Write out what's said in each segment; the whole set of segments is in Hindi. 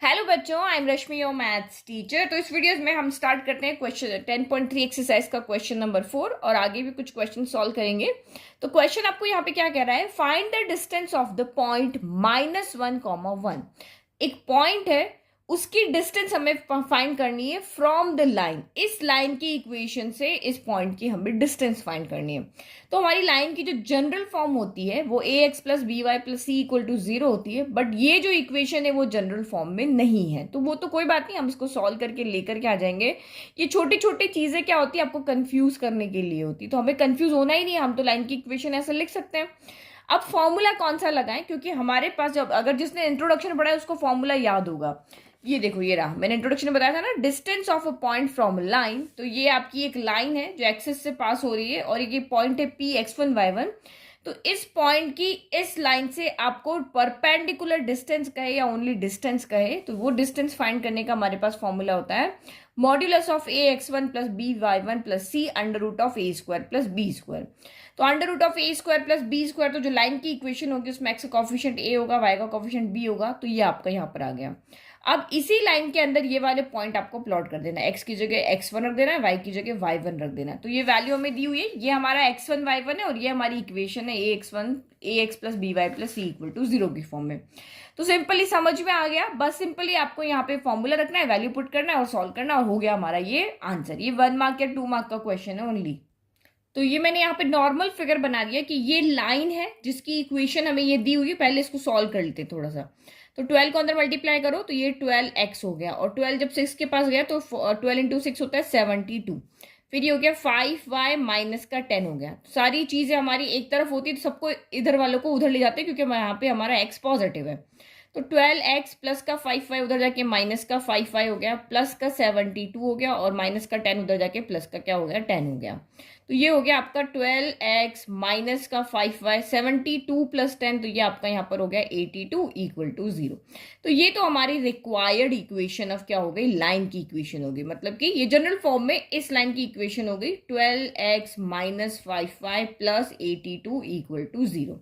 हेलो बच्चों, I am Rashmi your maths teacher. तो इस वीडियोस में हम स्टार्ट करते हैं क्वेश्चन 10.3 एक्सरसाइज का क्वेश्चन नंबर 4 और आगे भी कुछ क्वेश्चन सॉल्व करेंगे। तो क्वेश्चन आपको यहाँ पे क्या कह रहा है, find the distance of the point -1, 1। एक पॉइंट है, उसकी डिस्टेंस हमें फाइंड करनी है फ्रॉम द लाइन। इस लाइन की इक्वेशन से इस पॉइंट की हमें डिस्टेंस फाइंड करनी है। तो हमारी लाइन की जो जनरल फॉर्म होती है वो ax plus B Y plus C equal to 0 होती है, बट ये जो इक्वेशन है वो जनरल फॉर्म में नहीं है। तो वो तो कोई बात नहीं, हम इसको सॉल्व करके लेकर के आ जाएंगे। ये छोटी छोटी चीजें क्या होती है, आपको कंफ्यूज करने के लिए होती है, तो हमें कंफ्यूज होना ही नहीं है। हम तो लाइन की इक्वेशन ऐसे लिख सकते हैं। अब फॉर्मूला कौन सा लगाएं, क्योंकि हमारे पास जब अगर जिसने इंट्रोडक्शन पढ़ा है उसको फॉर्मूला याद होगा। ये देखो, ये रहा, मैंने इंट्रोडक्शन में बताया था ना, distance of a point from line. तो ये आपकी एक लाइन है जो एक्सिस से पास हो रही है और ये पॉइंट है पी x1 y1। तो इस पॉइंट की इस लाइन से आपको परपेंडिकुलर डिस्टेंस कहे या ओनली डिस्टेंस कहे, तो वो डिस्टेंस फाइंड करने का हमारे पास फॉर्मूला होता है modulus of ax1 plus B Y one plus C under root of A square plus B square. तो under root of A square plus B square, तो जो लाइन की इक्वेशन होगी उसमें एक्स का कॉफिशिएंट ए होगा, वाई का कॉफिशिएंट बी होगा, तो ये आपका यहाँ पर आ गया। अब इसी लाइन के अंदर ये वाले पॉइंट आपको प्लॉट कर देना है। एक्स की जगह x1 रख देना है, y की जगह y1 रख देना है। तो ये वैल्यू हमें दी हुई है, ये हमारा x1 y1 है और ये हमारी इक्वेशन है ax plus B Y plus C equal to 0 की फॉर्म में। तो सिंपली समझ में आ गया। बस सिंपली आपको यहाँ पे फॉर्मूला रखना है, वैल्यू पुट करना है और सॉल्व करना, और हो गया हमारा ये आंसर। ये 1 मार्क या 2 मार्क का क्वेश्चन है ओनली। तो ये मैंने यहाँ पे नॉर्मल फिगर बना दिया कि ये लाइन है जिसकी इक्वेशन हमें ये दी हुई है। पहले इसको सॉल्व कर लेते थोड़ा सा। तो 12 को अंदर मल्टीप्लाई करो तो ये 12x हो गया, और 12 जब 6 के पास गया तो 12 इंटू 6 होता है 72। फिर ये हो गया 5y माइनस का 10 हो गया। सारी चीजें हमारी एक तरफ होती है तो सबको इधर वालों को उधर ले जाते हैं, क्योंकि यहाँ पे हमारा x पॉजिटिव है। तो 12x प्लस का 5y उधर जाके माइनस का 5y हो गया, प्लस का 72 हो गया, और माइनस का 10 उधर जाके प्लस का क्या हो गया, 10 हो गया। तो ये हो गया आपका 12x माइनस का 5y 72 प्लस 10, तो ये आपका यहाँ पर हो गया 82 इक्वल टू 0। तो ये तो हमारी रिक्वायर्ड इक्वेशन ऑफ क्या हो गई, लाइन की इक्वेशन हो गई। मतलब कि ये जनरल फॉर्म में इस लाइन की इक्वेशन हो गई 12x minus 5y plus 82 equal to 0।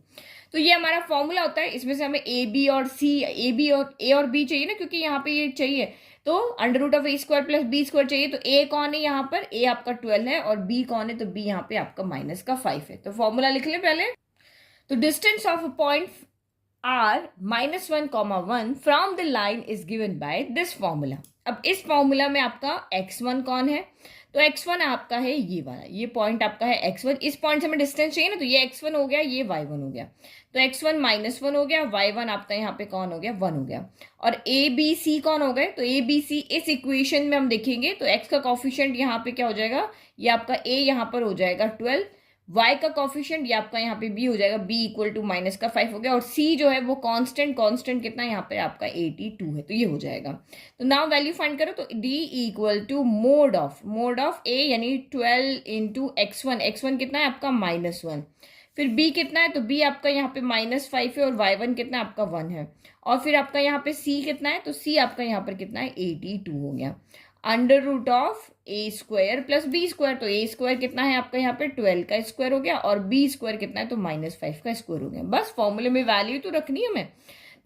तो ये हमारा फॉर्मूला होता है। इसमें से हमें ए बी और सी, ए और बी चाहिए ना, क्योंकि यहाँ पे ये चाहिए। तो under root of A square plus B square चाहिए। तो ए कौन है यहाँ पर, ए आपका 12 है, और बी कौन है, तो बी यहाँ पे आपका माइनस का 5 है। तो फॉर्मूला लिख ले पहले। तो distance of a point r -1, 1 from the line is given by this formula. अब इस फॉर्मूला में आपका x1 कौन है, तो x1 आपका है ये वाला, ये पॉइंट आपका है x1। इस पॉइंट से हमें डिस्टेंस चाहिए ना, तो ये x1 हो गया, ये y1 हो गया। तो x1 -1 हो गया, y1 आपका यहाँ पे कौन हो गया, 1 हो गया। और a b c कौन हो गए, तो a b c इस इक्वेशन में हम देखेंगे तो x का कॉफिशिएंट यहाँ पे क्या हो जाएगा, ये आपका a यहाँ पर हो जाएगा 12, y का कॉफिशिएंट ये आपका यहाँ पे b हो जाएगा, b इक्वल टू माइनस का 5 हो गया, और c जो है वो कांस्टेंट कितना यहाँ पे आपका 82 है, तो ये हो जाएगा। तो नाउ वैल्यू फाइंड करो, तो d equal to mod of a यानी 12 इंटू x1 कितना है आपका -1, फिर b कितना है, तो b आपका यहाँ पे -5 है, और y1 कितना आपका 1 है, और फिर आपका यहाँ पे c कितना है, तो c आपका यहाँ पर कितना है 82 हो गया। Under root of A square plus B square, तो ए स्क्वायर कितना है आपका यहाँ पे 12 का स्क्वायर हो गया, और बी स्क्वायर कितना है, तो -5 का स्क्वायर हो गया। बस फॉर्मूले में वैल्यू तो रखनी है हमें।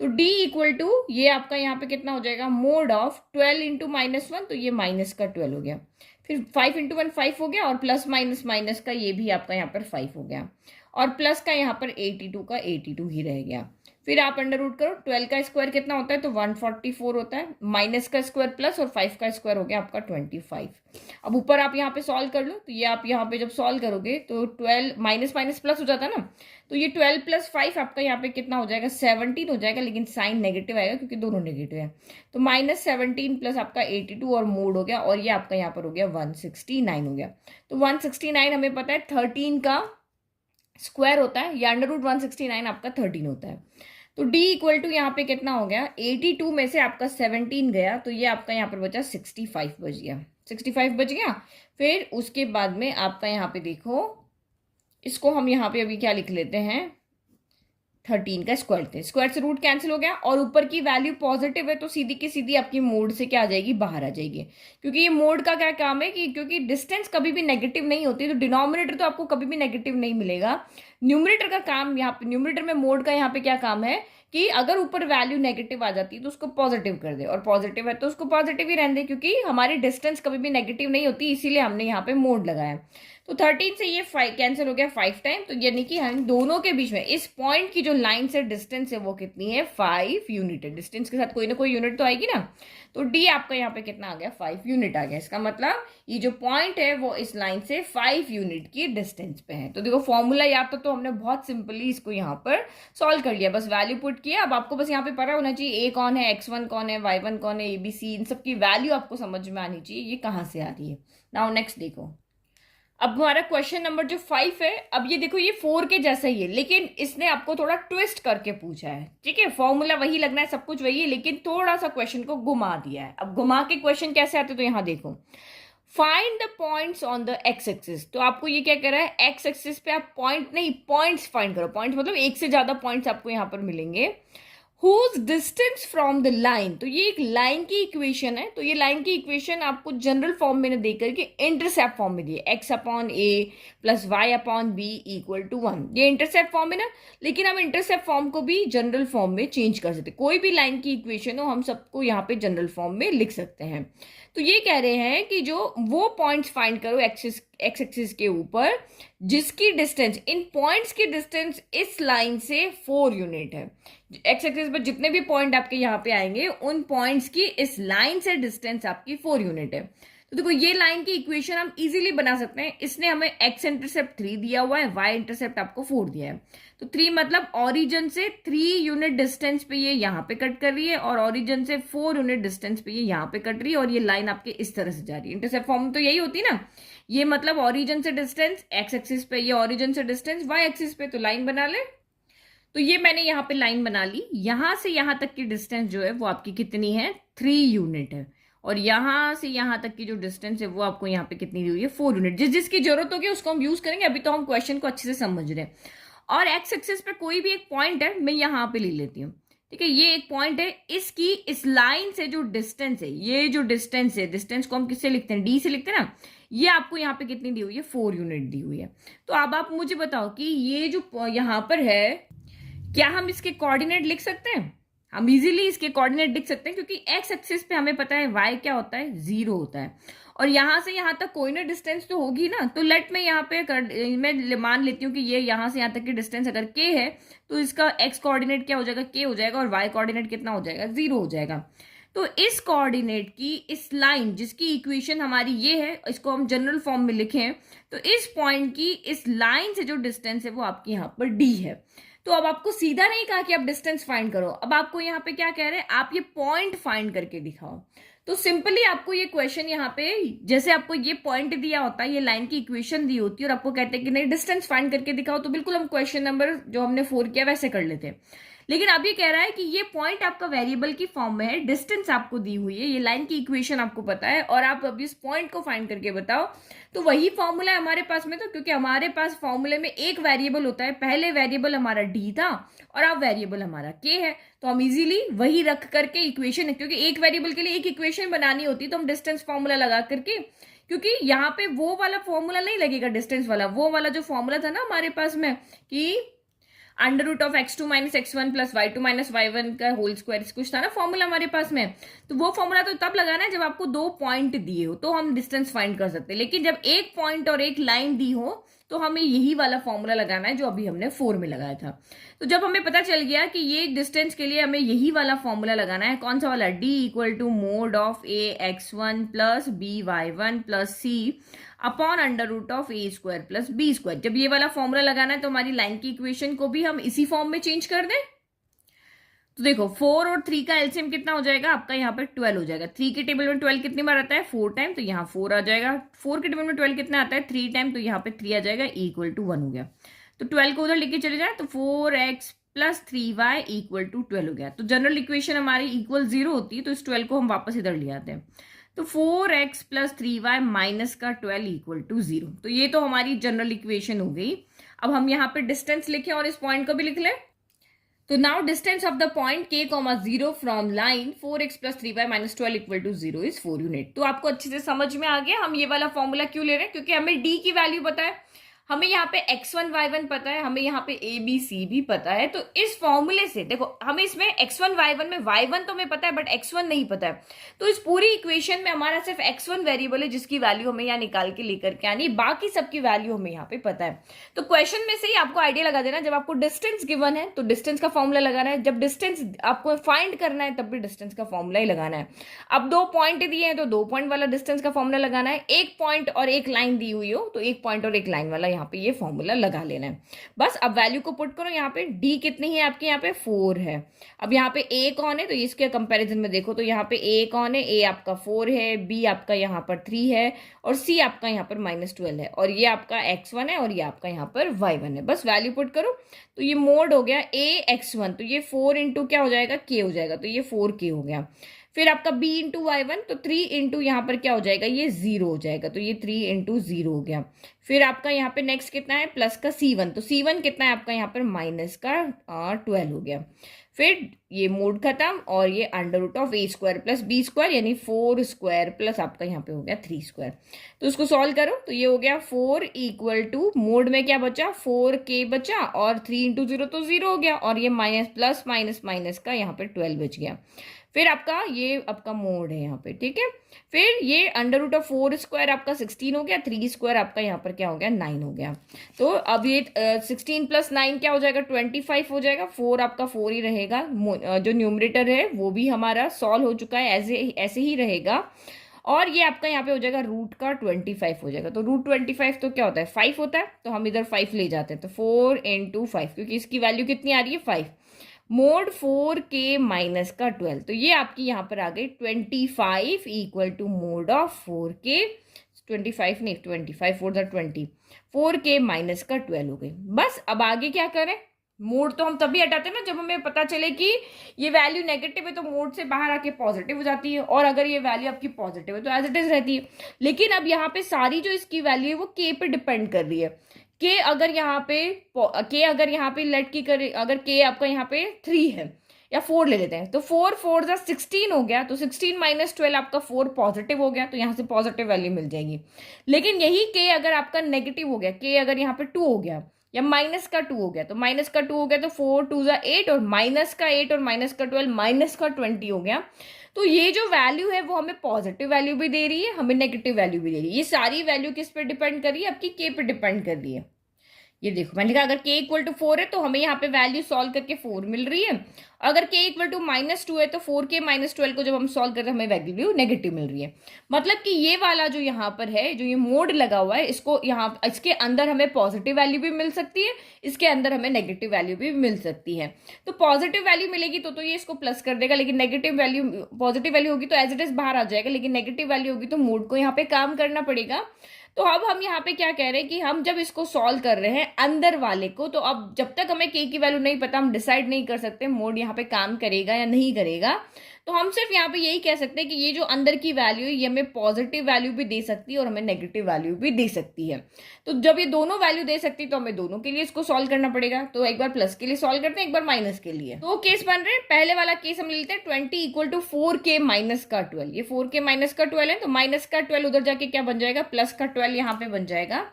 तो d इक्वल टू ये आपका यहाँ पे कितना हो जाएगा, मोड ऑफ 12 इंटू -1, तो ये माइनस का 12 हो गया। फिर 5 इंटू 1 5 हो गया, और प्लस माइनस का ये भी आपका यहाँ पर 5 हो गया, और प्लस का यहाँ पर 82 का 82 ही रह गया। फिर आप अंडर रूट करो, 12 का स्क्वायर कितना होता है, तो 144 होता है, माइनस का स्क्वायर प्लस, और 5 का स्क्वायर हो गया आपका 25। अब ऊपर आप यहाँ पे सॉल्व कर लो, तो ये आप यहाँ पे जब सॉल्व करोगे तो 12 माइनस प्लस हो जाता है ना, तो ये 12 प्लस 5 आपका यहाँ पे कितना हो जाएगा, 17 हो जाएगा, लेकिन साइन नेगेटिव आएगा क्योंकि दोनों नेगेटिव है। तो -17 प्लस आपका 82 और मोड हो गया, और ये आपका यहाँ पर हो गया 169 हो गया। तो 169 हमें पता है 13 का स्क्वायर होता है, या अंडर रूट 169 आपका 13 होता है। तो d इक्वल टू यहाँ पे कितना हो गया, 82 में से आपका 17 गया, तो ये आपका यहाँ पर बचा 65 बच गया, 65 बच गया। फिर उसके बाद में आपका यहाँ पे देखो, इसको हम यहाँ पे अभी क्या लिख लेते हैं, 13 का स्क्वायर थे, स्क्वायर से रूट कैंसिल हो गया, और ऊपर की वैल्यू पॉजिटिव है तो सीधी की सीधी आपकी मोड से क्या आ जाएगी, बाहर आ जाएगी। क्योंकि ये मोड का क्या काम है कि क्योंकि डिस्टेंस कभी भी नेगेटिव नहीं होती, तो डिनोमिनेटर तो आपको कभी भी नेगेटिव नहीं मिलेगा। न्यूमरेटर का काम, यहाँ पे न्यूमरेटर में मोड का यहाँ पे क्या काम है कि अगर ऊपर वैल्यू नेगेटिव आ जाती है तो उसको पॉजिटिव कर दे, और पॉजिटिव है तो उसको पॉजिटिव ही रहने दे, क्योंकि हमारी डिस्टेंस कभी भी नेगेटिव नहीं होती, इसीलिए हमने यहाँ पे मोड लगाया। तो 13 से ये 5 कैंसिल हो गया 5 टाइम, तो यानी कि हम दोनों के बीच में इस पॉइंट की जो लाइन से डिस्टेंस है वो कितनी है, 5 यूनिट है। डिस्टेंस के साथ कोई ना कोई यूनिट तो आएगी ना, तो डी आपका यहाँ पे कितना आ गया, 5 यूनिट आ गया। इसका मतलब ये जो पॉइंट है वो इस लाइन से 5 यूनिट की डिस्टेंस पे है। तो देखो फॉर्मूला याद तो हमने बहुत सिंपली इसको यहाँ पर सॉल्व कर लिया, बस वैल्यू पुट किया। अब आपको बस यहाँ पे पता होना चाहिए ए कौन है, x1 कौन है, y1 कौन है, ABC, इन सब की वैल्यू आपको समझ में आनी चाहिए ये कहाँ से आ रही है। नाउ नेक्स्ट देखो, अब हमारा क्वेश्चन नंबर जो 5 है, अब ये देखो ये 4 के जैसा ही है, लेकिन इसने आपको थोड़ा ट्विस्ट करके पूछा है। ठीक है, फॉर्मूला वही लगना है, सब कुछ वही है, लेकिन थोड़ा सा क्वेश्चन को घुमा दिया है। अब घुमा के क्वेश्चन कैसे आते, तो यहाँ देखो, find the points on the x axis. तो आपको ये क्या कह रहा है, एक्स एक्सिस पे आप पॉइंट नहीं, पॉइंट्स फाइंड करो। पॉइंट्स मतलब एक से ज्यादा पॉइंट्स आपको यहाँ पर मिलेंगे। Whose distance from the line, तो ये एक लाइन की इक्वेशन है। तो ये लाइन की इक्वेशन आपको जनरल फॉर्म में न देकर के इंटरसेप्ट फॉर्म में दी है, X upon A plus Y upon B equal to 1। ये इंटरसेप्ट फॉर्म है ना, लेकिन हम इंटरसेप्ट फॉर्म को भी जनरल फॉर्म में चेंज कर सकते हैं। कोई भी लाइन की इक्वेशन हो हम सबको यहाँ पे जनरल फॉर्म में लिख सकते हैं। तो ये कह रहे हैं कि जो वो पॉइंट्स फाइंड करो एक्स एक्सिस के ऊपर जिसकी डिस्टेंस, इन पॉइंट्स की डिस्टेंस इस लाइन से 4 यूनिट है। एक्स एक्सिस पर जितने भी पॉइंट आपके यहाँ पे आएंगे उन पॉइंट्स की इस लाइन से डिस्टेंस आपकी 4 यूनिट है। तो देखो ये लाइन की इक्वेशन हम इजीली बना सकते हैं। इसने हमें एक्स इंटरसेप्ट 3 दिया हुआ है, वाई इंटरसेप्ट आपको 4 दिया है। तो 3 मतलब ऑरिजिन से 3 यूनिट डिस्टेंस पे ये यहाँ पे कट कर रही है, और ऑरिजिन से 4 यूनिट डिस्टेंस पे ये यहाँ पे कट रही है, और ये लाइन आपके इस तरह से जा रही है। इंटरसेप्ट फॉर्म तो यही होती है ना, ये मतलब ऑरिजिन से डिस्टेंस एक्स एक्सिस पे, ये ऑरिजिन से डिस्टेंस वाई एक्सिस पे, तो लाइन बना ले। तो ये मैंने यहाँ पे लाइन बना ली। यहां से यहां तक की डिस्टेंस जो है वो आपकी कितनी है, 3 यूनिट है, और यहां से यहां तक की जो डिस्टेंस है वो आपको यहाँ पे कितनी दी हुई है, 4 यूनिट। जिस जिसकी जरूरत होगी उसको हम यूज करेंगे, अभी तो हम क्वेश्चन को अच्छे से समझ रहे हैं। और एक्स एक्सिस पे कोई भी एक पॉइंट है, मैं यहाँ पे ले लेती हूँ। ठीक है, ये एक पॉइंट है, इसकी इस लाइन से जो डिस्टेंस है, ये जो डिस्टेंस है, डिस्टेंस को हम किससे लिखते हैं, डी से लिखते हैं ना, ये आपको यहाँ पे कितनी दी हुई है, 4 यूनिट दी हुई है। तो अब आप मुझे बताओ कि ये जो यहाँ पर है, क्या हम इसके कोऑर्डिनेट लिख सकते हैं? हम इजीली इसके कोऑर्डिनेट लिख सकते हैं, क्योंकि एक्स एक्सिस पे हमें पता है वाई क्या होता है, 0 होता है, और यहां से यहां तक कोई ना डिस्टेंस तो होगी ना। तो लेट मैं यहाँ पे मैं मान लेती हूँ कि ये यहां से यहां तक की डिस्टेंस अगर के है, तो इसका एक्स कोऑर्डिनेट क्या हो जाएगा, के हो जाएगा, और वाई कोऑर्डिनेट कितना हो जाएगा, 0 हो जाएगा। तो इस कोऑर्डिनेट की इस लाइन जिसकी इक्वेशन हमारी ये है, इसको हम जनरल फॉर्म में लिखें, तो इस पॉइंट की इस लाइन से जो डिस्टेंस है वो आपकी यहाँ पर डी है। तो अब आपको सीधा नहीं कहा कि आप डिस्टेंस फाइंड करो, अब आपको यहाँ पे क्या कह रहे हैं, आप ये पॉइंट फाइंड करके दिखाओ। तो सिंपली आपको ये क्वेश्चन यहाँ पे, जैसे आपको ये पॉइंट दिया होता है, ये लाइन की इक्वेशन दी होती है, और आपको कहते हैं कि नहीं डिस्टेंस फाइंड करके दिखाओ, तो बिल्कुल हम क्वेश्चन नंबर जो हमने 4 किया वैसे कर लेते हैं। लेकिन अब ये कह रहा है कि ये पॉइंट आपका वेरिएबल की फॉर्म में है, डिस्टेंस आपको दी हुई है, ये लाइन की इक्वेशन आपको पता है, और आप अभी इस पॉइंट को फाइंड करके बताओ। तो वही फॉर्मूला है हमारे पास में, तो क्योंकि हमारे पास फॉर्मूले में एक वेरिएबल होता है, पहले वेरिएबल हमारा डी था और अब वेरिएबल हमारा के है, तो हम इजीली वही रख करके इक्वेशन है, क्योंकि एक वेरिएबल के लिए एक इक्वेशन बनानी होती है, तो हम डिस्टेंस फॉर्मूला लगा करके, क्योंकि यहाँ पे वो वाला फॉर्मूला नहीं लगेगा डिस्टेंस वाला, वो वाला जो फॉर्मूला था ना हमारे पास में कि under root of x2 minus x1 plus y2 minus y1 का होल स्क्वायर, कुछ था ना फॉर्मूला हमारे पास में। तो वो फॉर्मूला तो तब लगाना है जब आपको 2 पॉइंट दिए हो, तो हम डिस्टेंस फाइंड कर सकते हैं। लेकिन जब एक पॉइंट और एक लाइन दी हो तो हमें यही वाला फॉर्मूला लगाना है जो अभी हमने 4 में लगाया था। तो जब हमें पता चल गया कि ये डिस्टेंस के लिए हमें यही वाला फॉर्मूला लगाना है, कौन सा वाला, d equal to mod of a x1 plus b y1 plus c upon under root of A square plus B square. जब ये वाला फॉर्मूला लगाना है तो हमारी लाइन की इक्वेशन को भी हम इसी फॉर्म में चेंज कर दें। तो देखो 4 और 3 का एलसीएम कितना हो जाएगा आपका, यहाँ पर 12 हो जाएगा। 3 के टेबल में 12 कितनी बार आता है, 4 टाइम, तो यहाँ 4 आ जाएगा। 4 के टेबल में 12 कितना आता है, 3 टाइम, तो यहाँ पे 3 आ जाएगा, इक्वल टू 1 हो गया। तो 12 को उधर लेके चले जाए तो 4x plus 3y equal to 12 हो गया। तो जनरल इक्वेशन हमारी इक्वल 0 होती है, तो इस 12 को हम वापस इधर ले आते हैं। तो 4x प्लस 3y माइनस का 12 इक्वल टू 0। तो ये तो हमारी जनरल इक्वेशन हो गई। अब हम यहाँ पे डिस्टेंस लिखें और इस पॉइंट को भी लिख लें। तो now distance of the point k, 0 from line 4x plus 3y minus 12 equal to 0 is 4 unit. तो आपको अच्छे से समझ में आ गया हम ये वाला फॉर्मूला क्यों ले रहे हैं, क्योंकि हमें d की वैल्यू पता है, हमें यहाँ पे x1 y1 पता है, हमें यहाँ पे a b c भी पता है। तो इस फॉर्मूले से देखो, हमें इसमें x1 y1 में y1 तो हमें पता है बट x1 नहीं पता है। तो इस पूरी इक्वेशन में हमारा सिर्फ x1 वेरिएबल है जिसकी वैल्यू हमें यहाँ निकाल के लेकर के आनी, बाकी सबकी वैल्यू हमें यहाँ पे पता है। तो क्वेश्चन में से ही आपको आइडिया लगा देना, जब आपको डिस्टेंस गिवन है तो डिस्टेंस का फॉर्मूला लगाना है, जब डिस्टेंस आपको फाइंड करना है तब भी डिस्टेंस का फॉर्मूला ही लगाना है। अब 2 पॉइंट दिए हैं तो 2 पॉइंट वाला डिस्टेंस का फॉर्मूला लगाना है, 1 पॉइंट और 1 लाइन दी हुई हो तो 1 पॉइंट और 1 लाइन वाला यहाँ पे ये फॉर्मूला लगा लेना है। बस अब वैल्यू को पुट करो, यहाँ पे डी कितनी है आपके, यहाँ पे 4 है। अब यहाँ पे ए कौन है, तो इसके कंपैरिजन में देखो तो यहाँ पे ए कौन है, ए आपका 4 है, बी आपका यहाँ पर 3 है और सी आपका यहाँ पर -12 है, और ये आपका x1 है और ये आपका यहाँ पर y1 है। बस वैल्यू पुट करो तो ये मोड हो गया a x1, तो ये 4 इंटू क्या हो जाएगा, k हो जाएगा, तो ये 4k हो गया। फिर आपका b इंटू y1, तो 3 इंटू यहाँ पर क्या हो जाएगा, ये 0 हो जाएगा, तो ये 3 इंटू 0 हो गया। फिर आपका यहाँ पे नेक्स्ट कितना है, प्लस का c1, तो c1 कितना है आपका यहाँ पर माइनस का 12 हो गया। फिर ये मोड खत्म और ये under root of a square plus b square यानी 4 स्क्वायर प्लस आपका यहाँ पे हो गया 3 स्क्वायर। तो इसको सॉल्व करो तो ये हो गया 4 इक्वल टू मोड में क्या बचा, 4k बचा और 3 इंटू 0 तो 0 हो गया, और ये माइनस प्लस माइनस माइनस का यहाँ पे 12 बच गया। फिर आपका ये आपका मोड है यहाँ पे, ठीक है। फिर ये अंडर रूट ऑफ 4 स्क्वायर आपका 16 हो गया, 3 स्क्वायर आपका यहाँ पर क्या हो गया, 9 हो गया। तो अब ये 16 प्लस 9 क्या हो जाएगा, 25 हो जाएगा। 4 आपका 4 ही रहेगा, जो न्यूमरेटर है वो भी हमारा सॉल्व हो चुका है, ऐसे ही रहेगा। और ये आपका यहाँ पे हो जाएगा रूट का 25 हो जाएगा। तो रूट 25 तो क्या होता है, 5 होता है, तो हम इधर 5 ले जाते हैं, तो 4 इंटू 5, क्योंकि इसकी वैल्यू कितनी आ रही है 5, मोड 4k माइनस का 12, तो ये आपकी यहाँ पर आ गई 25 equal to mod of 4k, 25 नहीं 25 4 20, 4k माइनस का 12 हो गई। बस अब आगे क्या करें, मोड तो हम तभी हटाते हैं ना जब हमें पता चले कि ये वैल्यू नेगेटिव है, तो मोड से बाहर आके पॉजिटिव हो जाती है, और अगर ये वैल्यू आपकी पॉजिटिव है तो एज इट इज रहती है। लेकिन अब यहाँ पे सारी जो इसकी वैल्यू है वो k पे डिपेंड कर रही है। के अगर यहाँ पे लेट की करे, अगर के आपका यहाँ पे 3 है या 4 ले लेते हैं, तो 4 4 जा 16 हो गया, तो 16 माइनस 12 आपका 4 पॉजिटिव हो गया, तो यहाँ से पॉजिटिव वैल्यू मिल जाएगी। लेकिन यही के अगर आपका नेगेटिव हो गया, के अगर यहाँ पे 2 हो गया या माइनस का 2 हो गया, तो माइनस का 2 हो गया तो 4 2 जा 8 और माइनस का 8 और माइनस का 12 माइनस का 20 हो गया। तो ये जो वैल्यू है वो हमें पॉजिटिव वैल्यू भी दे रही है, हमें नेगेटिव वैल्यू भी दे रही है। ये सारी वैल्यू किस पे डिपेंड कर रही है, आपकी के पे डिपेंड कर रही है। ये देखो मैंने लिखा अगर k इक्वल टू 4 है तो हमें यहाँ पे वैल्यू सॉल्व करके 4 मिल रही है, अगर k इक्वल टू -2 है तो 4k माइनस 12 को जब हम सॉल्व करते हैं हमें वैल्यू नेगेटिव मिल रही है। मतलब कि ये वाला जो यहाँ पर है, जो ये मोड लगा हुआ है, इसको यहाँ इसके अंदर हमें पॉजिटिव वैल्यू भी मिल सकती है, इसके अंदर हमें नेगेटिव वैल्यू भी मिल सकती है। तो पॉजिटिव वैल्यू मिलेगी तो ये इसको प्लस कर देगा, लेकिन नेगेटिव वैल्यू, पॉजिटिव वैल्यू होगी तो एज इट इज बाहर आ जाएगा, लेकिन नेगेटिव वैल्यू होगी तो मोड को यहाँ पे काम करना पड़ेगा। तो अब हम यहाँ पे क्या कह रहे हैं कि हम जब इसको सॉल्व कर रहे हैं अंदर वाले को, तो अब जब तक हमें के की वैल्यू नहीं पता हम डिसाइड नहीं कर सकते मोड यहाँ पे काम करेगा या नहीं करेगा। तो हम सिर्फ यहाँ पे यही कह सकते हैं कि ये जो अंदर की वैल्यू है ये हमें पॉजिटिव वैल्यू भी दे सकती है और हमें नेगेटिव वैल्यू भी दे सकती है। तो जब ये दोनों वैल्यू दे सकती है तो हमें दोनों के लिए इसको सॉल्व करना पड़ेगा। तो एक बार प्लस के लिए सॉल्व करते हैं, एक बार माइनस के लिए। तो केस बन रहे हैं, पहले वाला केस हम ले लेते हैं 20 इक्वल टू 4k माइनस का 12, ये 4k माइनस का 12 है, तो माइनस का 12 उधर जाके क्या बन जाएगा, प्लस का 12 यहाँ पे बन जाएगा।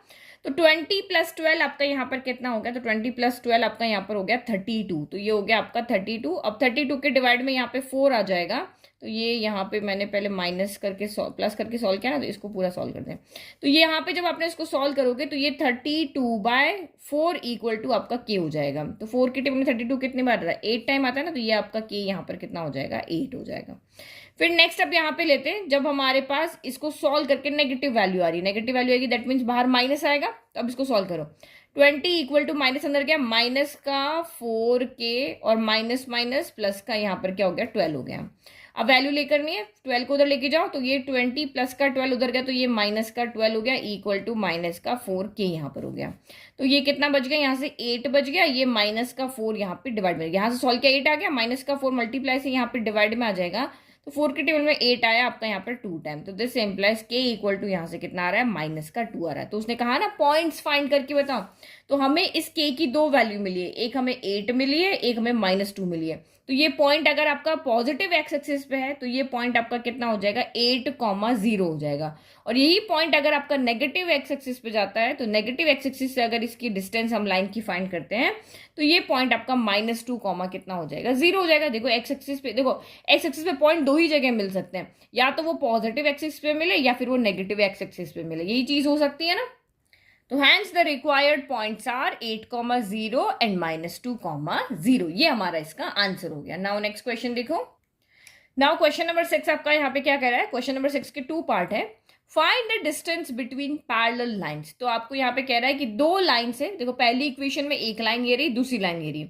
तो 20 प्लस 12 आपका यहाँ पर कितना हो गया, तो 20 प्लस 12 आपका यहाँ पर हो गया 32, तो ये हो गया आपका 32। अब 32 के डिवाइड में यहाँ पे 4 आ जाएगा, तो ये यहाँ पे मैंने पहले माइनस करके प्लस करके सॉल्व किया ना, तो इसको पूरा सॉल्व करते हैं। तो ये यहाँ पे जब आपने इसको सॉल्व करोगे तो ये 32/4 इक्वल टू आपका के हो जाएगा। तो 4 के टेबल में 32 कितने बार आता है, 8 टाइम आता है ना, तो ये आपका के यहाँ पर कितना हो जाएगा, 8 हो जाएगा। फिर नेक्स्ट अब यहाँ पे लेते हैं, जब हमारे पास इसको सॉल्व करके नेगेटिव वैल्यू आ रही है, नेगेटिव वैल्यू आएगी दैट मीन्स बाहर माइनस आएगा। तो अब इसको सॉल्व करो, 20 इक्वल टू माइनस अंदर गया, माइनस का 4k और माइनस माइनस प्लस का यहाँ पर क्या हो गया 12 हो गया। अब वैल्यू लेकर नहीं है, 12 को उधर लेके जाओ, तो ये 20 प्लस का 12 उधर गया, तो ये माइनस का 12 हो गया इक्वल टू माइनस का 4k यहाँ पर हो गया। तो ये कितना बच गया, यहाँ से 8 बच गया, ये माइनस का 4 यहाँ पे डिवाइड में, यहाँ से सॉल्व किया 8 आ गया, माइनस का 4 मल्टीप्लाई से यहाँ पे डिवाइड में आ जाएगा, तो 4 के टेबल में 8 आया आपका यहाँ पर 2 टाइम। तो this implies k equal to यहाँ से कितना आ रहा है, माइनस का 2 आ रहा है। तो उसने कहा ना पॉइंट्स फाइंड करके बताओ, तो हमें इस k की 2 वैल्यू मिली है, एक हमें 8 मिली है, एक हमें -2 मिली है। तो ये पॉइंट अगर आपका पॉजिटिव एक्स एक्सिस पे है तो ये पॉइंट आपका कितना हो जाएगा 8,0 हो जाएगा। और यही पॉइंट अगर आपका नेगेटिव एक्स एक्सिस पे जाता है तो नेगेटिव एक्स एक्सिस से अगर इसकी डिस्टेंस हम लाइन की फाइंड करते हैं तो ये पॉइंट आपका -2, कितना हो जाएगा 0 हो जाएगा। देखो एक्स एक्सिस पे, देखो एक्स एक्सिस पे पॉइंट दो ही जगह मिल सकते हैं, या तो वो पॉजिटिव एक्सिस पे मिले या फिर वो नेगेटिव एक्स एक्सिस पे मिले, यही चीज हो सकती है ना। तो hence the required points are 8,0 and -2,0। ये हमारा इसका आंसर हो गया। नाउ नेक्स्ट क्वेश्चन देखो। नाउ क्वेश्चन नंबर 6 आपका यहाँ पे क्या कह रहा है, क्वेश्चन नंबर 6 के 2 पार्ट है। Find the distance between parallel lines. तो आपको यहाँ पे कह रहा है कि दो लाइन से, देखो पहली इक्वेशन में एक लाइन ये रही, दूसरी लाइन ये रही,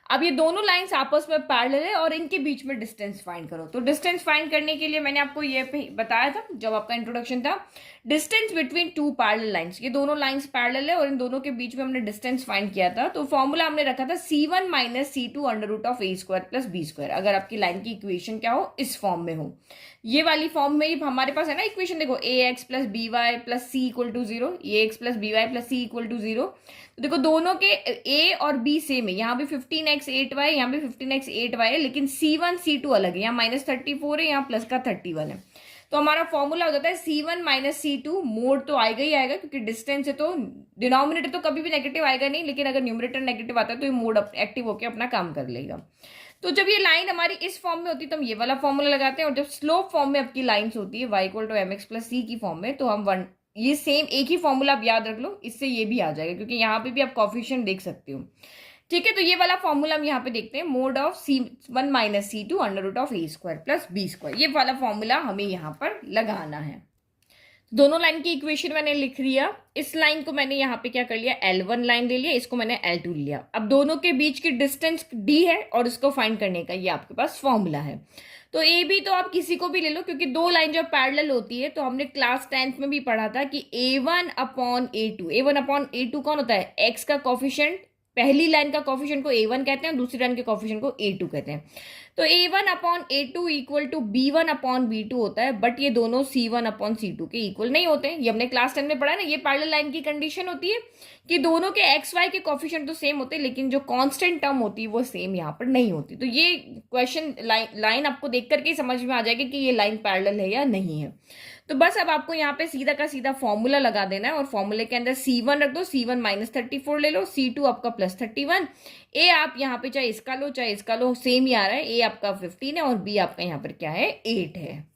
अब ये दोनों लाइंस आपस में पैरेलल है और इनके बीच में डिस्टेंस फाइंड करो। तो डिस्टेंस फाइंड करने के लिए मैंने आपको ये बताया था जब आपका इंट्रोडक्शन था, distance between two parallel lines, ये दोनों लाइंस पैरेलल है और इन दोनों के बीच में हमने डिस्टेंस फाइंड किया था। तो फॉर्मूला हमने रखा था C1 - C2 √(a² + b²। अगर आपकी लाइन की इक्वेशन क्या हो, इस फॉर्म में हो, ये वाली फॉर्म में ही हमारे पास है ना इक्वेशन, देखो ax + by + c = 0, ax + by + c = 0। तो देखो दोनों के a और b सेम है, यहाँ भी 15x 8y, यहाँ भी 15x 8y है, लेकिन C1 C2 अलग है, यहाँ -34 है, यहाँ प्लस का 31 है। तो हमारा फॉर्मूला हो जाता है C1 - C2, मोड तो आएगा ही आएगा क्योंकि डिस्टेंस है, तो डिनोमिनेटर तो कभी भी नेगेटिव आएगा नहीं, लेकिन अगर न्यूमरेटर नेगेटिव आता है तो ये मोड एक्टिव होकर अपना काम कर लेगा। तो जब ये लाइन हमारी इस फॉर्म में होती है तो हम ये वाला फॉर्मूला लगाते हैं, और जब स्लोप फॉर्म में आपकी लाइंस होती है y = mx + c की फॉर्म में, तो हम ये सेम एक ही फॉर्मूला आप याद रख लो, इससे ये भी आ जाएगा क्योंकि यहाँ पे भी आप कोफिशिएंट देख सकते हो। ठीक है, तो ये वाला फॉर्मूला हम यहाँ पे देखते हैं, mode of C1 - C2 √(a² + b²। ये वाला फॉर्मूला हमें यहाँ पर लगाना है। दोनों लाइन की इक्वेशन मैंने लिख लिया, इस लाइन को मैंने यहाँ पे क्या कर लिया, L1 लाइन ले लिया, इसको मैंने L2 लिया। अब दोनों के बीच की डिस्टेंस D है और इसको फाइंड करने का ये आपके पास फॉर्मूला है। तो ए बी तो आप किसी को भी ले लो, क्योंकि दो लाइन जब पैरेलल होती है तो हमने क्लास 10th में भी पढ़ा था कि A1/A2, A1/A2 कौन होता है, एक्स का कॉफिशिएंट, पहली लाइन का कॉफिशिएंट को A1 कहते हैं, दूसरी लाइन के कॉफिशिएंट को A2 कहते हैं। तो A1/A2 = B1/B2 होता है, बट ये दोनों C1/C2 के इक्वल नहीं होते हैं। ये हमने क्लास 10 में पढ़ा है ना, ये पैरेलल लाइन की कंडीशन होती है कि दोनों के XY के कॉफिशिएंट तो सेम होते हैं, लेकिन जो कांस्टेंट टर्म होती है वो सेम यहाँ पर नहीं होती। तो ये क्वेश्चन लाइन आपको देख करके ही समझ में आ जाएगा कि ये लाइन पैरेलल है या नहीं है। तो बस अब आपको यहाँ पे सीधा का सीधा फॉर्मूला लगा देना है, और फॉर्मूले के अंदर C1 रख दो, C1 -34 ले लो, C2 आपका +31, ए आप यहाँ पे चाहे इसका लो चाहे इसका लो, सेम ही आ रहा है, ए आपका 15 है और बी आपका यहाँ पर क्या है 8 है।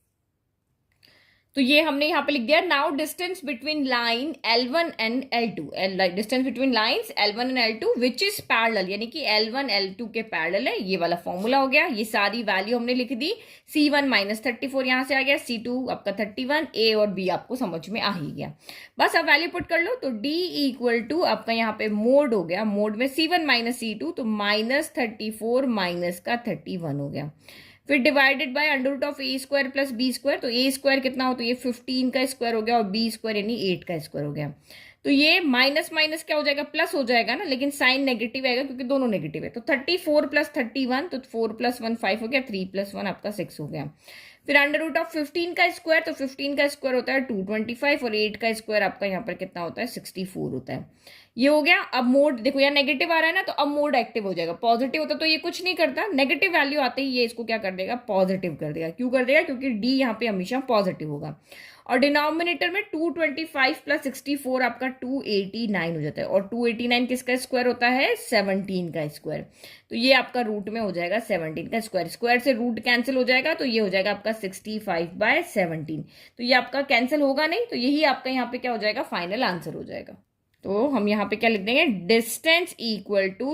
तो ये हमने यहाँ पे लिख दिया। Now distance between line L1 and L2, distance between lines L1 and L2 which is parallel, यानी कि L1 L2 के पैरेलल है, ये वाला फॉर्मूला हो गया। ये सारी वैल्यू हमने लिख दी, C1 -34 यहाँ से आ गया, C2 आपका 31, A और B आपको समझ में आ ही गया। बस अब वैल्यू पुट कर लो, तो D = आपका यहाँ पे मोड हो गया, मोड में C1 - C2, तो -34 - 31 हो गया, फिर डिवाइडेड बाय √(a² + b²। तो a² कितना हो, तो ये 15 का स्क्वायर हो गया, और b² यानी 8 का स्क्वायर हो गया। तो ये माइनस माइनस क्या हो जाएगा, प्लस हो जाएगा ना, लेकिन साइन नेगेटिव आएगा क्योंकि दोनों नेगेटिव है। तो 34 + 31, तो 4 + 1 5 हो गया, 3 + 1 आपका 6 हो गया। फिर √15 का स्क्वायर, तो 15 का स्क्वायर होता है 225, और 8 का स्क्वायर आपका यहाँ पर कितना होता है 64 होता है। ये हो गया। अब मोड देखो, यहाँ नेगेटिव आ रहा है ना, तो अब मोड एक्टिव हो जाएगा। पॉजिटिव होता तो ये कुछ नहीं करता, नेगेटिव वैल्यू आते ही ये इसको क्या कर देगा, पॉजिटिव कर देगा। क्यों कर देगा, क्योंकि डी यहाँ पे हमेशा पॉजिटिव होगा। और डिनोमिनेटर में 225 + 64 आपका 289 हो जाता है, और 289 किसका स्क्वायर होता है, 17 का स्क्वायर। तो ये आपका रूट में हो जाएगा 17 का स्क्वायर, स्क्वायर से रूट कैंसिल हो जाएगा, तो ये हो जाएगा आपका 65/17। तो ये आपका कैंसिल होगा नहीं, तो यही आपका यहाँ पे क्या हो जाएगा, फाइनल आंसर हो जाएगा। तो हम यहाँ पे क्या लिख देंगे, डिस्टेंस =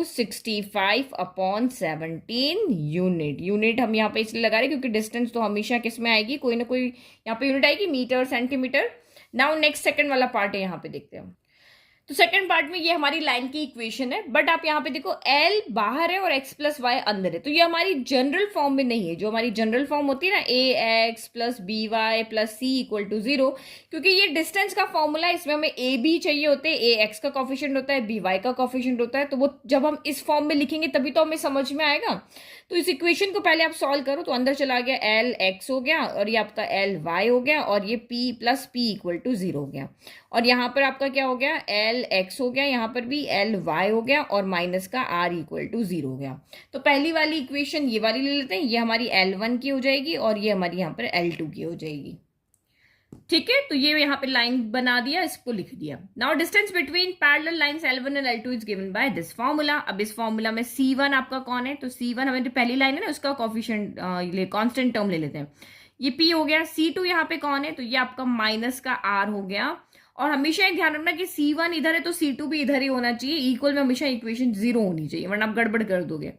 65/17 यूनिट। यूनिट हम यहाँ पे इसलिए लगा रहे क्योंकि डिस्टेंस तो हमेशा किस में आएगी, कोई ना कोई यहाँ पे यूनिट आएगी, metre centimetre. Now next second वाला पार्ट है, यहाँ पे देखते हैं। तो सेकंड पार्ट में ये हमारी लाइन की इक्वेशन है, बट आप यहाँ पे देखो L बाहर है और x + y अंदर है, तो ये हमारी जनरल फॉर्म में नहीं है। जो हमारी जनरल फॉर्म होती है ना, ax + by + c = 0, क्योंकि ये डिस्टेंस का फॉर्मूला है, इसमें हमें a b चाहिए होते हैं, ax का कॉफिशिएंट होता है, by का कॉफिशिएंट होता है, तो वो जब हम इस फॉर्म में लिखेंगे तभी तो हमें समझ में आएगा। तो इस इक्वेशन को पहले आप सॉल्व करो, तो अंदर चला गया L x हो गया, और ये आपका L y हो गया, और ये p + p = 0 हो गया, और यहाँ पर आपका क्या हो गया, L एल एक्स हो गया, यहाँ पर भी एल वाई हो गया, और माइनस का आर इक्वल टू 0 हो गया। तो पहली वाली इक्वेशन ये वाली ले लेते हैं, ये हमारी L1 की हो जाएगी और ये हमारी यहाँ पर L2 की हो जाएगी। ठीक है, तो ये यहाँ पे लाइन बना दिया, इसको लिख दिया। Now distance between parallel lines L1 and L2 is given by this formula. अब इस फॉर्मूला में C1 आपका कौन है, तो C1 हमें जो पहली लाइन है ना उसका कोफिशिएंट कांस्टेंट टर्म ले लेते हैं, ये P हो गया। C2 यहाँ पे कौन है, तो ये आपका माइनस का R हो गया। और हमेशा एक ध्यान रखना कि C1 इधर है तो C2 भी इधर ही होना चाहिए, इक्वल में हमेशा इक्वेशन 0 होनी चाहिए, वरना आप गड़बड़ कर दोगे।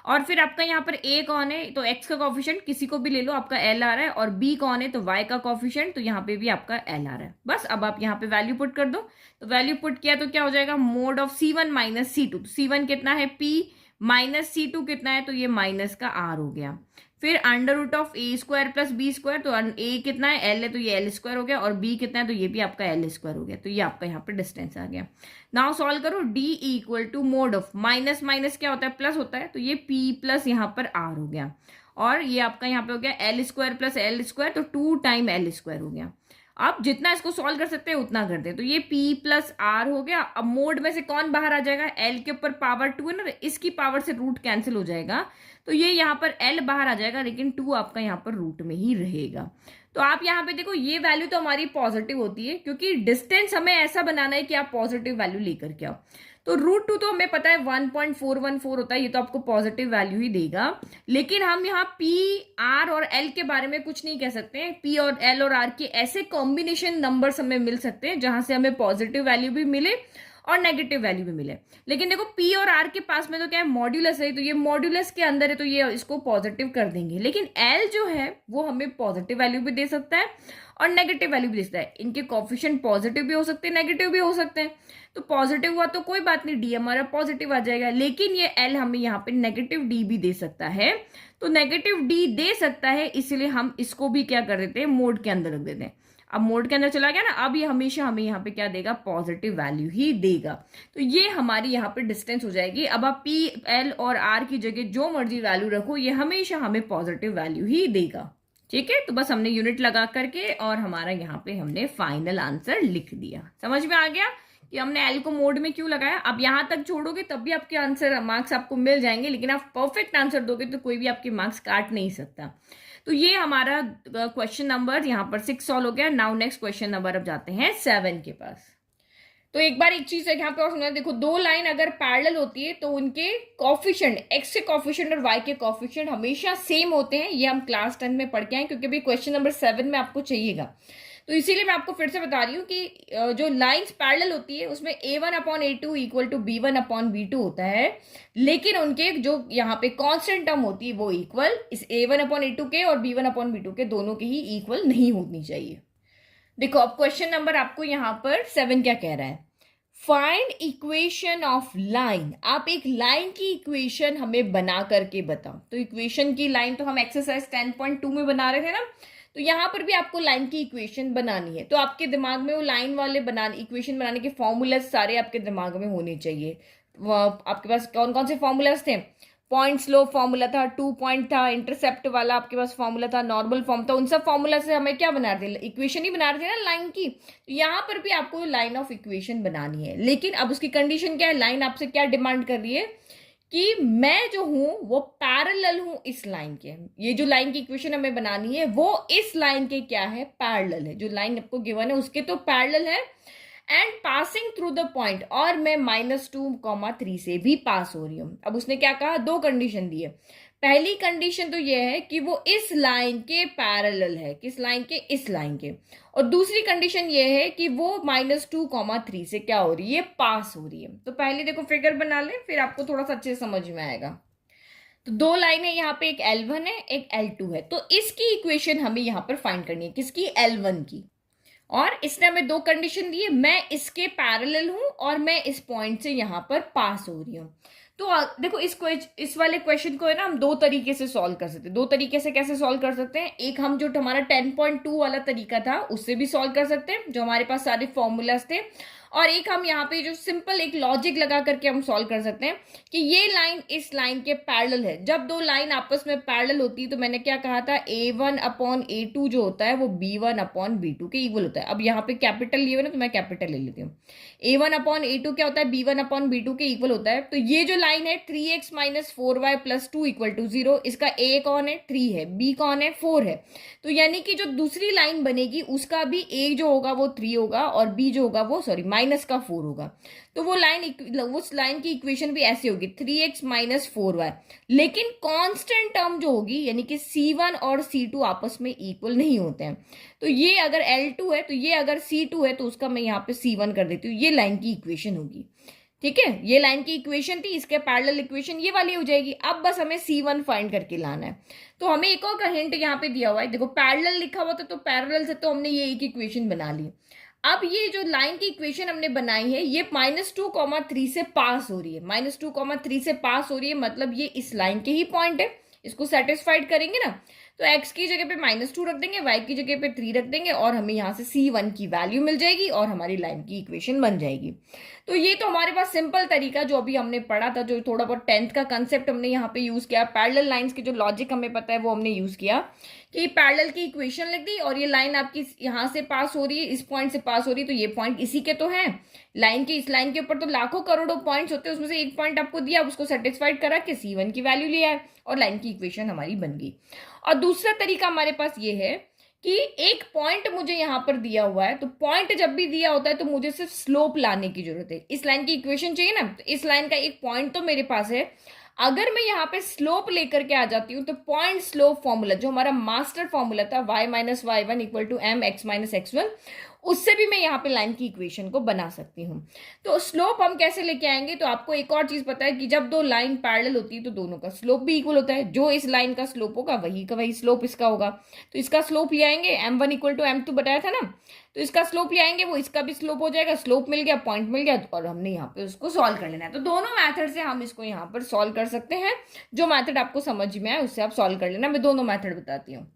और फिर आपका यहाँ पर A कौन है, तो X का कॉफिशिएंट किसी को भी ले लो, आपका L आ रहा है। और B कौन है, तो Y का कॉफिशिएंट, तो यहाँ पे भी आपका L आ रहा है। बस अब आप यहाँ पे वैल्यू पुट कर दो, तो वैल्यू पुट किया तो क्या हो जाएगा, mode of C1 minus C2। तो C1 कितना है P, माइनस C2 कितना है, तो ये माइनस का R हो गया। फिर under root of A square plus B square, तो ए कितना है L है, तो ये L स्क्वायर हो गया, और B कितना है, तो ये भी आपका L स्क्वायर हो गया। तो ये आपका यहाँ पे डिस्टेंस आ गया। नाउ सॉल्व करो, D equal to mod of minus minus क्या होता है, प्लस होता है, तो ये P प्लस यहाँ पर R हो गया, और ये आपका यहाँ पे हो गया L square plus L square, तो 2 टाइम L स्क्वायर हो गया। आप जितना इसको सॉल्व कर सकते हैं उतना कर दे, तो ये P प्लस R हो गया। अब मोड में से कौन बाहर आ जाएगा, L के ऊपर पावर 2 है ना, इसकी पावर से रूट कैंसिल हो जाएगा, तो ये यहाँ पर L बाहर आ जाएगा, लेकिन 2 आपका यहाँ पर रूट में ही रहेगा। तो आप यहाँ पे देखो, ये वैल्यू तो हमारी पॉजिटिव होती है, क्योंकि डिस्टेंस हमें ऐसा बनाना है कि आप पॉजिटिव वैल्यू लेकर के आओ। तो √2 तो हमें पता है 1.414 होता है, ये तो आपको पॉजिटिव वैल्यू ही देगा। लेकिन हम यहाँ P, R और L के बारे में कुछ नहीं कह सकते हैं। P और L और R के ऐसे कॉम्बिनेशन नंबर्स हमें मिल सकते हैं जहां से हमें पॉजिटिव वैल्यू भी मिले और नेगेटिव वैल्यू भी मिले। लेकिन देखो P और R के पास में तो क्या है, मॉड्यूलस है, तो ये मॉड्यूलस के अंदर है, तो ये इसको पॉजिटिव कर देंगे। लेकिन L जो है वो हमें पॉजिटिव वैल्यू भी दे सकता है और नेगेटिव वैल्यू भी दे सकता है। इनके कोफिशिएंट पॉजिटिव भी हो सकते हैं, नेगेटिव भी हो सकते हैं। तो पॉजिटिव हुआ तो कोई बात नहीं, D हमारा पॉजिटिव आ जाएगा। लेकिन ये L हमें यहाँ पे नेगेटिव D भी दे सकता है, तो नेगेटिव D दे सकता है, इसलिए हम इसको भी क्या कर देते हैं, मोड के अंदर रख देते हैं। अब मोड के अंदर चला गया ना, अब ये हमेशा हमें यहाँ पे क्या देगा, पॉजिटिव वैल्यू ही देगा। तो ये हमारी यहाँ पे डिस्टेंस हो जाएगी। अब आप P, L और R की जगह जो मर्जी वैल्यू रखो, ये हमेशा हमें पॉजिटिव वैल्यू ही देगा। ठीक है, तो बस हमने यूनिट लगा करके और हमारा यहाँ पे हमने फाइनल आंसर लिख दिया। समझ में आ गया कि हमने L को मोड में क्यों लगाया। अब यहाँ तक छोड़ोगे तब भी आपके आंसर मार्क्स आपको मिल जाएंगे, लेकिन आप परफेक्ट आंसर दोगे तो कोई भी आपके मार्क्स काट नहीं सकता। तो ये हमारा क्वेश्चन नंबर यहाँ पर 6 सॉल्व हो गया। नाउ नेक्स्ट क्वेश्चन नंबर अब जाते हैं 7 के पास। तो एक बार एक चीज है यहाँ पे और सुना, देखो दो लाइन अगर पैरेलल होती है तो उनके कॉफिशिएंट, एक्स के कॉफिशिएंट और वाई के कॉफिशिएंट हमेशा सेम होते हैं। ये हम क्लास 10 में पढ़ के आए, क्योंकि अभी क्वेश्चन नंबर 7 में आपको चाहिएगा। तो इसीलिए मैं आपको फिर से बता रही हूँ कि जो लाइंस पैरेलल होती है उसमें A1/A2 इक्वल टू B1/B2 होता है, लेकिन उनके जो यहाँ पे कांस्टेंट टर्म होती है वो इक्वल इस A1/A2 के और B1/B2 के दोनों के ही इक्वल नहीं होनी चाहिए। देखो अब क्वेश्चन नंबर आपको यहाँ पर 7 क्या कह रहा है, फाइंड इक्वेशन ऑफ लाइन। आप एक लाइन की इक्वेशन हमें बना करके बताओ। तो इक्वेशन की लाइन तो हम एक्सरसाइज 10.2 में बना रहे थे ना, तो यहाँ पर भी आपको लाइन की इक्वेशन बनानी है। तो आपके दिमाग में वो लाइन वाले इक्वेशन बनाने के फॉर्मूलाज सारे आपके दिमाग में होने चाहिए। आपके पास कौन कौन से फॉर्मूलाज थे, पॉइंट स्लोप फॉर्मूला था, 2 पॉइंट था, इंटरसेप्ट वाला आपके पास फॉर्मूला था, नॉर्मल फॉर्म था। उन सब फॉर्मूला से हमें क्या बना रहे थे, इक्वेशन ही बना रहे थे ना लाइन की। तो यहाँ पर भी आपको लाइन ऑफ इक्वेशन बनानी है। लेकिन अब उसकी कंडीशन क्या है, लाइन आपसे क्या डिमांड कर रही है कि मैं जो हूं वो पैरेलल हूं इस लाइन के। ये जो लाइन की इक्वेशन हमें बनानी है वो इस लाइन के क्या है, पैरेलल है। जो लाइन आपको गिवन है उसके तो पैरेलल है, and passing through the point, और मैं -2, 3 से भी पास हो रही हूं। अब उसने क्या कहा, दो कंडीशन दी है। पहली कंडीशन तो ये है कि वो इस लाइन के पैरेलल है, किस लाइन के, इस लाइन के। और दूसरी कंडीशन ये है कि वो -2, 3 से क्या हो रही है, पास हो रही है। तो पहले देखो फिगर बना ले, फिर आपको थोड़ा सा अच्छे से समझ में आएगा। तो दो लाइनें यहाँ पे, एक L1 है एक L2 है। तो इसकी इक्वेशन हमें यहाँ पर फाइंड करनी है, किसकी, L1 की। और इसने हमें दो कंडीशन दी है, मैं इसके पैरेलल हूं और मैं इस पॉइंट से यहां पर पास हो रही हूं। तो देखो इस वाले क्वेश्चन को है ना हम दो तरीके से सॉल्व कर सकते हैं। दो तरीके से कैसे सॉल्व कर सकते हैं, एक हम जो हमारा 10.2 वाला तरीका था उससे भी सॉल्व कर सकते हैं, जो हमारे पास सारे फॉर्मूलाज थे। और एक हम यहाँ पे जो सिंपल एक लॉजिक लगा करके हम सॉल्व कर सकते हैं कि ये लाइन इस लाइन के पैरेलल है। जब दो लाइन आपस में पैरेलल होती है तो मैंने क्या कहा था, A1/A2 जो होता है वो B1/B2 के इक्वल होता है। अब यहाँ पे कैपिटल लिए हुए ना तो मैं कैपिटल ले लेती हूँ। A1/A2 क्या होता है, B1/B2 के इक्वल होता है। तो ये जो लाइन है 3x - 4y + 2 = 0, इसका A कौन है, 3 है, B कौन है, 4 है। तो यानी कि जो दूसरी लाइन बनेगी उसका भी A जो होगा वो 3 होगा और B जो होगा वो -4 होगा। तो वो लाइन, उस लाइन की इक्वेशन भी ऐसी होगी 3x - 4y, लेकिन कांस्टेंट टर्म जो होगी यानी कि C1 और C2 आपस में इक्वल नहीं होते हैं। तो ये अगर L2 है तो ये अगर C2 है तो उसका मैं यहाँ पे C1 कर देती हूँ। ये लाइन की इक्वेशन होगी, ठीक है। ये लाइन की इक्वेशन थी, इसके पैरेलल इक्वेशन ये वाली हो जाएगी। अब बस हमें C1 फाइंड करके लाना है। तो हमें एक और हिंट यहाँ पे दिया हुआ है, देखो पैरेलल लिखा हुआ था तो पैरेलल से तो हमने ये एक इक्वेशन बना ली। अब ये जो लाइन की इक्वेशन हमने बनाई है ये -2,3 से पास हो रही है, -2,3 से पास हो रही है, मतलब ये इस लाइन के ही पॉइंट है। इसको सेटिस्फाइड करेंगे ना तो x की जगह पे -2 रख देंगे, y की जगह पे 3 रख देंगे और हमें यहाँ से C1 की वैल्यू मिल जाएगी और हमारी लाइन की इक्वेशन बन जाएगी। तो ये तो हमारे पास सिंपल तरीका जो अभी हमने पढ़ा था, जो थोड़ा बहुत 10th का कंसेप्ट हमने यहाँ पे यूज किया, पैरेलल लाइंस के जो लॉजिक हमें पता है वो हमने यूज किया कि पैरेलल की इक्वेशन लिख दी और ये लाइन आपकी यहाँ से पास हो रही है, इस पॉइंट से पास हो रही है, तो ये पॉइंट इसी के तो है। लाइन की, इस लाइन के ऊपर तो लाखों करोड़ों पॉइंट्स होते हैं, उसमें से एक पॉइंट आपको दिया, उसको सेटिस्फाइड करा के C1 की वैल्यू लिया है और लाइन की इक्वेशन हमारी बन गई। और दूसरा तरीका हमारे पास ये है कि एक पॉइंट मुझे यहां पर दिया हुआ है, तो पॉइंट जब भी दिया होता है तो मुझे सिर्फ स्लोप लाने की जरूरत है। इस लाइन की इक्वेशन चाहिए ना, तो इस लाइन का एक पॉइंट तो मेरे पास है, अगर मैं यहाँ पे स्लोप लेकर के आ जाती हूँ तो पॉइंट स्लोप फॉर्मूला जो हमारा मास्टर फॉर्मूला था y - y1 = mx - x1, उससे भी मैं यहाँ पे लाइन की इक्वेशन को बना सकती हूँ। तो स्लोप हम कैसे लेके आएंगे, तो आपको एक और चीज पता है कि जब दो लाइन पैरेलल होती है तो दोनों का स्लोप भी इक्वल होता है। जो इस लाइन का स्लोप होगा वही का वही स्लोप इसका होगा। तो इसका स्लोप ले आएंगे, m1 = m2 बताया था ना, तो इसका स्लोप ले आएंगे, वो इसका भी स्लोप हो जाएगा। स्लोप मिल गया, पॉइंट मिल गया और हमने यहाँ पे उसको सॉल्व कर लेना है। तो दोनों मेथड से हम इसको यहाँ पर सॉल्व कर सकते हैं। जो मेथड आपको समझ में आए उससे आप सॉल्व कर लेना। मैं दोनों मेथड बताती हूँ,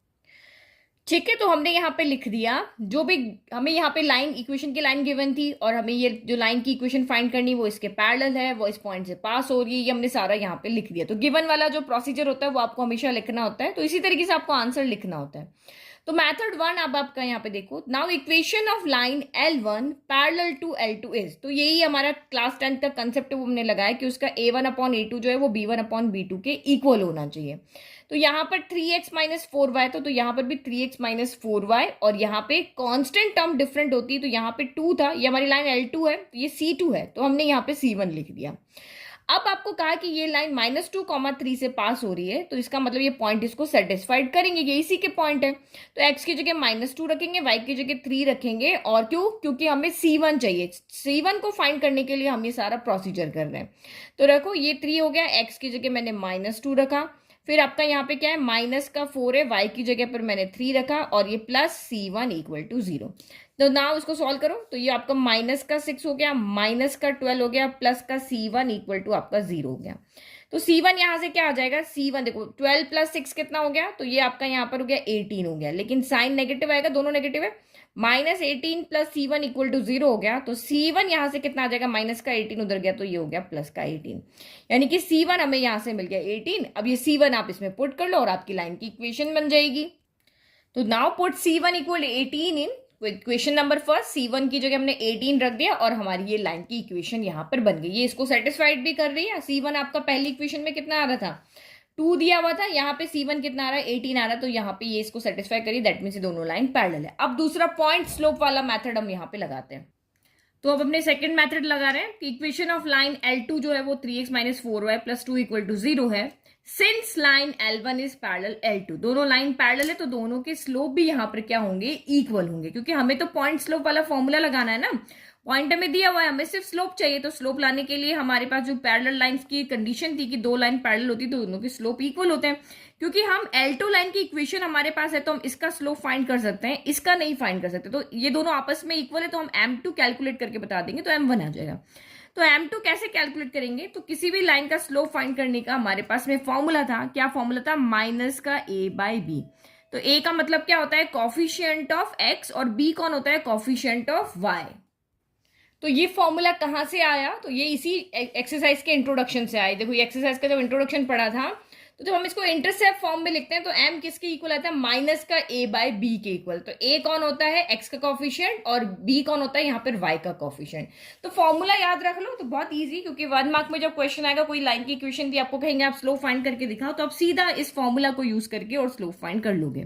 ठीक है। तो हमने यहाँ पे लिख दिया जो भी हमें यहाँ पे लाइन इक्वेशन की लाइन गिवन थी और हमें ये जो लाइन की इक्वेशन फाइंड करनी वो इसके पैरेलल है, वो इस पॉइंट से पास हो रही है, ये हमने सारा यहाँ पे लिख दिया। तो गिवन वाला जो प्रोसीजर होता है वो आपको हमेशा लिखना होता है, तो इसी तरीके से आपको आंसर लिखना होता है। तो मेथड 1 अब आपका यहाँ पे देखो, now equation of line L1 parallel to L2 is, तो यही हमारा क्लास 10 का कंसेप्ट वो हमने लगाया कि उसका A1/A2 जो है वो B1/B2 के इक्वल होना चाहिए। तो यहाँ पर 3x - 4y तो यहाँ पर भी 3x - 4y, और यहाँ पे कांस्टेंट टर्म डिफरेंट होती है, तो यहाँ पे 2 था, ये हमारी लाइन L2 है, तो ये C2 है, तो हमने यहाँ पे C1 लिख दिया। अब आपको कहा कि ये लाइन -2,3 से पास हो रही है, तो इसका मतलब ये पॉइंट इसको सेटिस्फाइड करेंगे, ये इसी के पॉइंट है। तो x की जगह -2 रखेंगे, y की जगह 3 रखेंगे, और क्यों, क्योंकि हमें C1 चाहिए। C1 को फाइंड करने के लिए हम ये सारा प्रोसीजर कर रहे हैं। तो रखो, ये 3 हो गया, x की जगह मैंने -2 रखा, फिर आपका यहाँ पे क्या है, -4 है, y की जगह पर मैंने 3 रखा, और ये +C1 = 0। तो नाउ इसको सॉल्व करो, तो ये आपका -6 हो गया, -12 हो गया, प्लस का C1 = आपका 0 हो गया। तो C1 यहाँ से क्या आ जाएगा, C1 देखो 12 + 6 कितना हो गया, तो ये आपका यहाँ पर हो गया 18 हो गया, लेकिन साइन नेगेटिव आएगा, दोनों नेगेटिव है, -18 + C1 = 0 हो गया। तो C1 यहाँ से कितना आ जाएगा, -18 उधर गया तो ये हो गया +18, यानी कि C1 हमें यहाँ से मिल गया 18। अब ये C1 आप इसमें पुट कर लो और आपकी लाइन की इक्वेशन बन जाएगी। तो now put C1 = 18 in equation number first. C1 की जगह हमने 18 रख दिया और हमारी ये लाइन की इक्वेशन यहाँ पर बन गई। ये इसको सेटिस्फाइड भी कर रही है। C1 आपका पहली इक्वेशन में कितना आ रहा था, 2 दिया हुआ था, यहाँ पे C1 कितना आ रहा है, 18 आ रहा है, तो यहाँ पे ये इसको सेटिस्फाई करिए, दैट मीन्स ये दोनों लाइन पैरेलल है। अब दूसरा पॉइंट स्लोप वाला मेथड हम यहाँ पे लगाते हैं। तो अब अपने सेकंड मेथड लगा रहे हैं कि इक्वेशन ऑफ लाइन L2 जो है वो 3x - 4y + 2 = 0 है। Since line L1 is parallel L2, दोनों लाइन पैरेलल है तो दोनों के स्लोप भी यहाँ पर क्या होंगे, इक्वल होंगे, क्योंकि हमें तो पॉइंट स्लोप वाला फॉर्मूला लगाना है ना। पॉइंट हमें दिया हुआ है, हमें सिर्फ स्लोप चाहिए, तो स्लोप लाने के लिए हमारे पास जो पैरेलल लाइंस की कंडीशन थी कि दो लाइन पैरेलल होती तो दोनों के स्लोप इक्वल होते हैं। क्योंकि हम L2 लाइन की इक्वेशन हमारे पास है तो हम इसका स्लोप फाइंड कर सकते हैं, इसका नहीं फाइंड कर सकते। तो ये दोनों आपस में इक्वल है तो हम M2 कैलकुलेट करके बता देंगे, तो M1 आ जाएगा। तो M2 कैसे कैलकुलेट करेंगे, तो किसी भी लाइन का स्लोप फाइंड करने का हमारे पास में फॉर्मूला था, क्या फॉर्मूला था, -a/b। तो a का मतलब क्या होता है, कॉफिशिएंट ऑफ x, और b कौन होता है, कॉफिशिएंट ऑफ y। तो ये फॉर्मूला कहाँ से आया, तो ये इसी एक्सरसाइज के इंट्रोडक्शन से आया। देखो ये एक्सरसाइज का जब इंट्रोडक्शन पढ़ा था, तो जब हम इसको इंटरसेप्ट फॉर्म में लिखते हैं तो m किसके इक्वल आता है, माइनस का a बाय b के इक्वल। तो a कौन होता है, x का कॉफिशिएंट, और b कौन होता है यहाँ पर y का कॉफिशिएंट। तो फॉर्मूला याद रख लो, तो बहुत इजी, क्योंकि 1 मार्क में जब क्वेश्चन आएगा, कोई लाइन की इक्वेशन दी, आपको कहेंगे आप स्लोप फाइंड करके दिखाओ, तो आप सीधा इस फॉर्मूला को यूज करके और स्लोप फाइंड कर लोगे।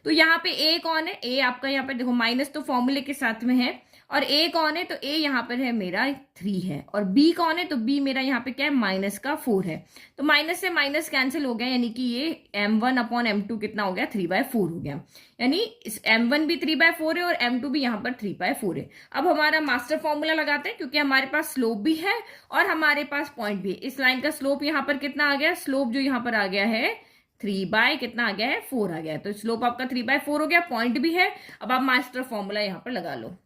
तो यहाँ पे a कौन है, a आपका यहाँ पे देखो माइनस तो फॉर्मूले के साथ में है, और a कौन है, तो a यहाँ पर है मेरा 3 है, और b कौन है, तो b मेरा यहाँ पे क्या है, माइनस का 4 है। तो माइनस से माइनस कैंसिल हो गया, यानी कि ये m1 अपॉन m2 कितना हो गया, 3/4 हो गया। यानी इस m1 भी 3/4 है और m2 भी यहाँ पर 3/4 है। अब हमारा मास्टर फॉर्मूला लगाते हैं, क्योंकि हमारे पास स्लोप भी है और हमारे पास पॉइंट भी है। इस लाइन का स्लोप यहाँ पर कितना आ गया, स्लोप जो यहाँ पर आ गया है 3 कितना आ गया है, 4 आ गया है। तो स्लोप आपका 3/4 हो गया, पॉइंट भी है। अब आप मास्टर फॉर्मूला यहाँ पर लगा लो।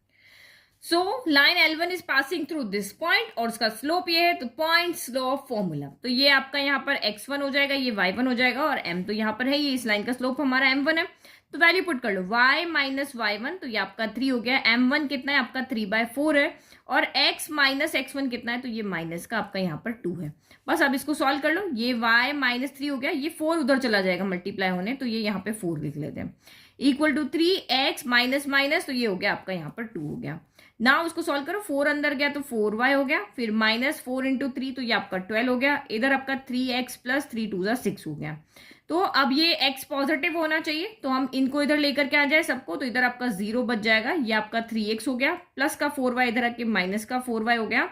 So line L1 is passing through this point, और उसका स्लोप ये है, तो पॉइंट स्लोप फॉर्मूला। तो ये आपका यहाँ पर x1 हो जाएगा, ये y1 हो जाएगा, और m तो यहाँ पर है, ये इस लाइन का स्लोप हमारा m1 है। तो वैल्यू पुट कर लो, y माइनस y1, तो ये आपका 3 हो गया। m1 कितना है आपका 3/4 है, और x माइनस x1 कितना है, तो ये माइनस का आपका यहाँ पर 2 है। बस अब इसको सॉल्व कर लो, ये y माइनस 3 हो गया, ये 4 उधर चला जाएगा मल्टीप्लाई होने, तो ये यहाँ पे 4 लिख लेते हैं, equal to 3x minus minus, तो ये हो गया आपका यहाँ पर 2 हो गया। ना उसको सॉल्व करो, 4 अंदर गया तो 4y हो गया, फिर माइनस 4 इंटू 3, तो ये आपका 12 हो गया। इधर आपका 3x प्लस 3 2 6 हो गया। तो अब ये x पॉजिटिव होना चाहिए, तो हम इनको इधर लेकर के आ जाए सबको, तो इधर आपका 0 बच जाएगा, ये आपका 3x हो गया, प्लस का 4y इधर आके माइनस का 4y हो गया,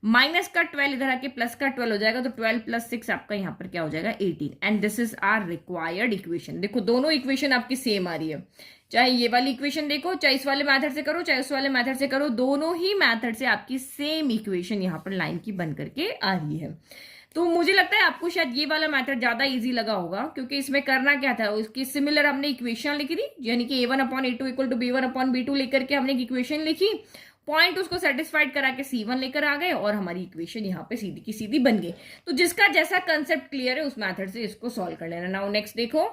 माइनस का 12 इधर आके प्लस का 12 हो जाएगा, तो 12 प्लस 6 आपका यहाँ पर क्या हो जाएगा, 18। And this is our required equation. देखो दोनों इक्वेशन आपकी सेम आ रही है, चाहे ये वाली इक्वेशन देखो, चाहे इस वाले मेथड से करो, चाहे उस वाले मेथड से करो, दोनों ही मेथड से आपकी सेम इक्वेशन यहाँ पर लाइन की बन करके आ रही है। तो मुझे लगता है आपको शायद ये वाला मेथड ज्यादा इजी लगा होगा, क्योंकि इसमें करना क्या था, उसकी सिमिलर हमने इक्वेशन लिखी थी, यानी कि a1 upon a2 equal to b1 upon b2 लेकर के हमने एक इक्वेशन लिखी, पॉइंट उसको सेटिस्फाइड करा के c1 लेकर आ गए, और हमारी इक्वेशन यहाँ पे सीधी की सीधी बन गई। तो जिसका जैसा कंसेप्ट क्लियर है उस मेथड से इसको सॉल्व कर लेना। नाउ नेक्स्ट देखो,